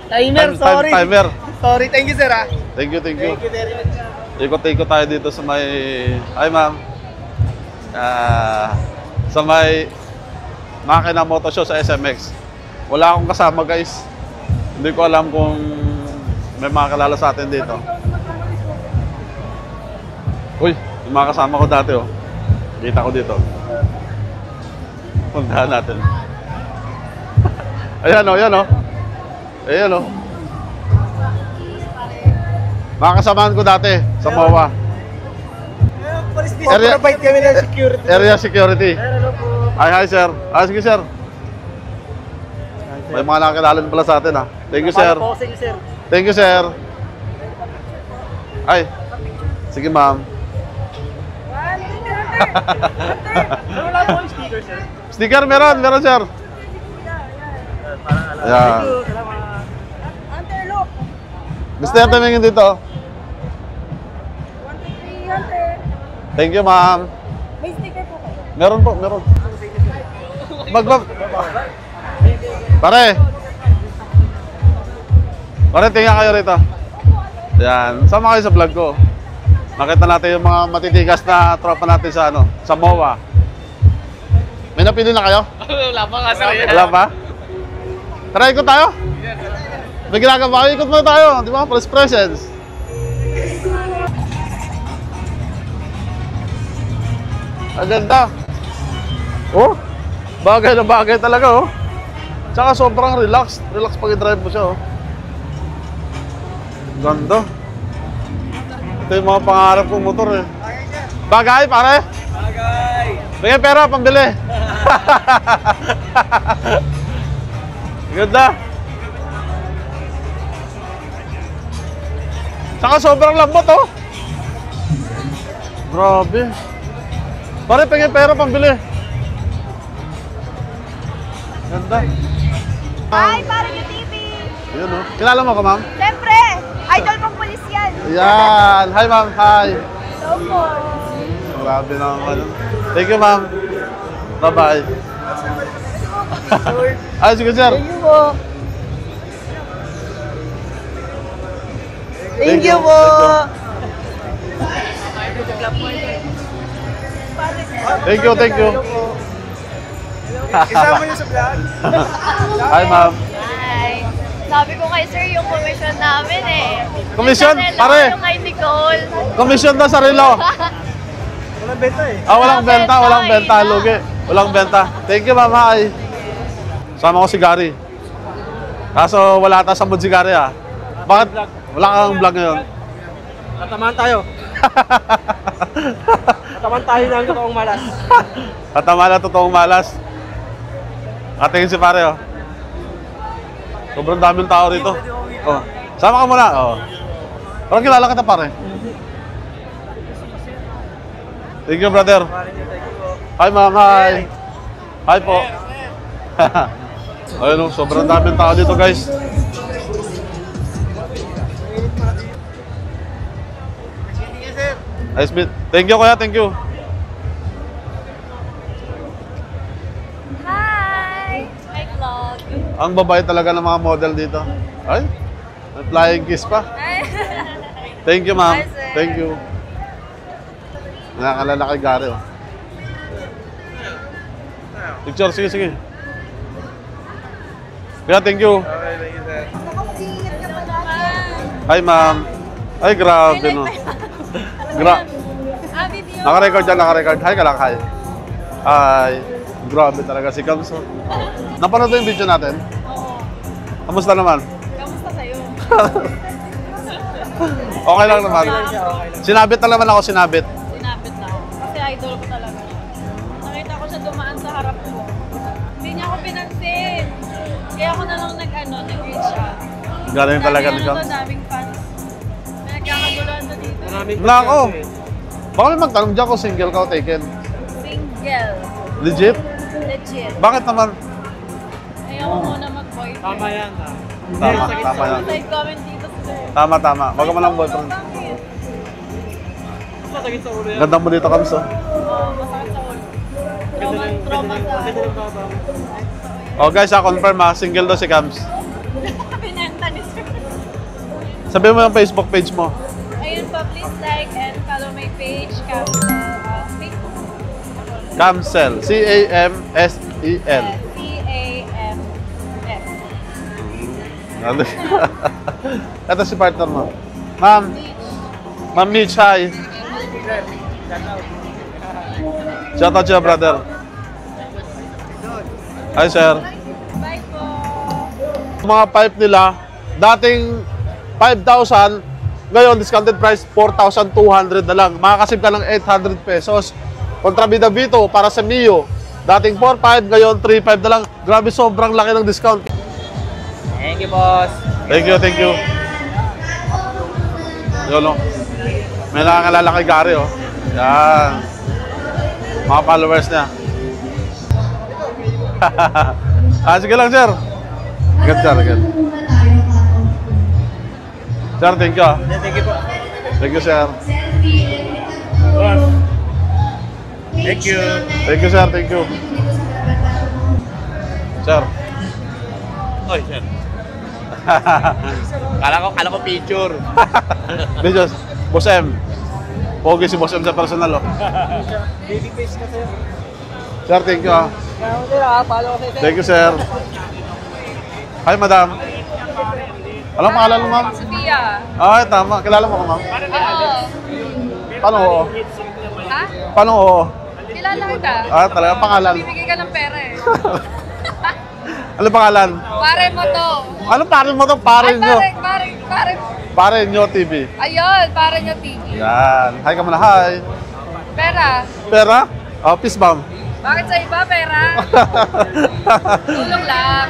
Timer, sorry. Timer. Sorry, thank you sir ah. Thank you. Thank you very much. Ikot-ikot tayo dito sa may... Ay ma'am. Sa may Makina Moto Show sa SMX. Wala akong kasama guys. Hindi ko alam kung may mga kilala sa atin dito. Uy, yung mga kasama ko dati oh. Kita ko dito. Puntahan natin. Ayan oh, ayan oh. Ayan oh. Mga kasamahan ko dati sa MOA. Provide kami ng security. Area security. Hi sir. Sige sir. May mga nakakilala pala sa atin ha. Thank you sir. Thank you sir. Ay. Sige ma'am. Wala po yung sticker sir. Sticker meron sir. Ayan. Gusto niya tumingin dito. Thank you, ma'am. May sticker po kayo? Meron po, meron. Pare. Pare, tingnan kayo rito. Yan, sama kayo sa vlog ko. Nakita natin yung mga matitigas na tropa natin sa sa MOA. May napili na kayo? Wala pa nga sir. Wala pa? Tara, ikot tayo. May ginagawa kayo, ikot muna tayo. Di ba? Press presence. Ang ganda. Oh, bagay na bagay talaga oh. Tsaka sobrang relax. Relax pag i-drive mo siya oh. Ganda. Ito yung mga pangarap kong motor eh. Bagay pare? Bagay. Bigay pera, pambili. Ganda. Tsaka sobrang lambot oh. Grabe. Pare, pengen pera pambili. Ganda. Hi, parang yung TV! Yun o. Kilala mo ka, ma'am? Siyempre! Idol pang pulis yan! Yan! Hi, ma'am. Hi. Hello po! Grabe naman. Thank you, ma'am. Bye-bye. Ay, sige, sir. Thank you po. Thank you po. Thank you. Isama niyo sa vlog. Hi, ma'am. Hi! Sabi ko kay sir yung commission namin eh. Commission? Yung Pare. Yung kay Nicole. Commission na sa relo. Walang benta eh. Walang benta. Lugi. Walang benta. Thank you, ma'am. Hi. Sama ko si Gary. Kaso wala ata sa mood si Gary ah. Bakit? Wala kang vlog ngayon. Tatamaan tayo. Tatamaan tayo ng totoong malas. Tatama na totoong malas. Katingin si pare oh. Sobrang daming tao rito. Oh. Sama ka muna. Oh. Parang kilala kita pare. Thank you brother. Hi ma'am, hi. Hi po. Ayun oh, sobrang daming tao dito guys. Nice meet. Thank you kuya, thank you. Hi! Hi vlog! Ang babae talaga ng mga model dito. Ay, may flying kiss pa. Thank you ma'am. Hi, sir. Thank you. Nakakalala kay Gary oh. Picture, sige. Kuya, thank you. Hi ma'am. Ay, grabe no. Naka-record dyan, naka-record. Hi ka lang, hi. Hi. Grabe talaga si Kamso. Napanood yung video natin? Oo. Kamusta naman? Kamusta sa'yo? Okay lang naman. Sinabit na naman ako, sinabit. Sinapit na ako. Kasi idol ko talaga siya. Nakita ko siya dumaan sa harap ko. Hindi niya ako pinansin. Kaya ako na lang nag-reach siya. Galing talaga ni Kamso. Daming fans. May nagkakaguluhan na dito. Wala ako. Baka may magtanong dyan kung single ka o taken. Single. Legit? Legit. Bakit naman? Ayaw ko muna mag-boyfriend. Tama yan ah. Tama yan. Side comment dito sir. Tama. Wag ka man lang boyfriend. Masakit sa ulo yan. Ganda mo dito, Kamso. Oo, masakit sa ulo. Trauma sa Ganda ng baba. Oh guys, confirm ha, single daw si Kams. Pinenta ni Sabihin mo yung Facebook page mo. Ayun po, please like and follow my page, Facebook. Camsel. C-A-M-S-E-L. CAMS. Ito si partner mo. Ma'am. Ma'am Mitch, hi. Shout out siya, brother. Hi, sir. Bye po. Mga pipe nila, dating 5,000, ngayon discounted price 4,200 na lang. Makakasip ka ng 800 pesos. Kontrabida Vito para sa Mio, dating 4,500, ngayon 3,500 na lang. Grabe, sobrang laki ng discount. Thank you, boss. Thank you, thank you. Yun, no? May nakangalala kay Gary, oh. Yan. Mga followers niya. Sige lang, sir. Agad, sir, agad. Sir, thank you, ah. Thank you po. Thank you, sir. Thank you. Thank you, sir, thank you. Sir. Oy, sir. Kala ko picture. Diyos, Boss M. Pogi si Boss M sa personal, oh. Baby face ka, sir. Sir, thank you, ah. Follow ko sa'yo, sir. Thank you, sir. Hi, madam. Alam pangalan mo, ma'am? Sophia. Ay, tama. Kilala mo ko, ma'am? Oo. Paano oo? Ha? Paano oo? Kilala kita. Ah, talaga pangalan. Bibigay ka ng pera eh. Ano pangalan? Pare mo to. Ano pare mo to? Pare Ay, nyo. pare. Pare nyo TV. Ayun, pare nyo TV. Yan. Hi ka muna, hi. Pera. Pera? Oh, peace bomb. Bakit sa iba pera? Tulong lang.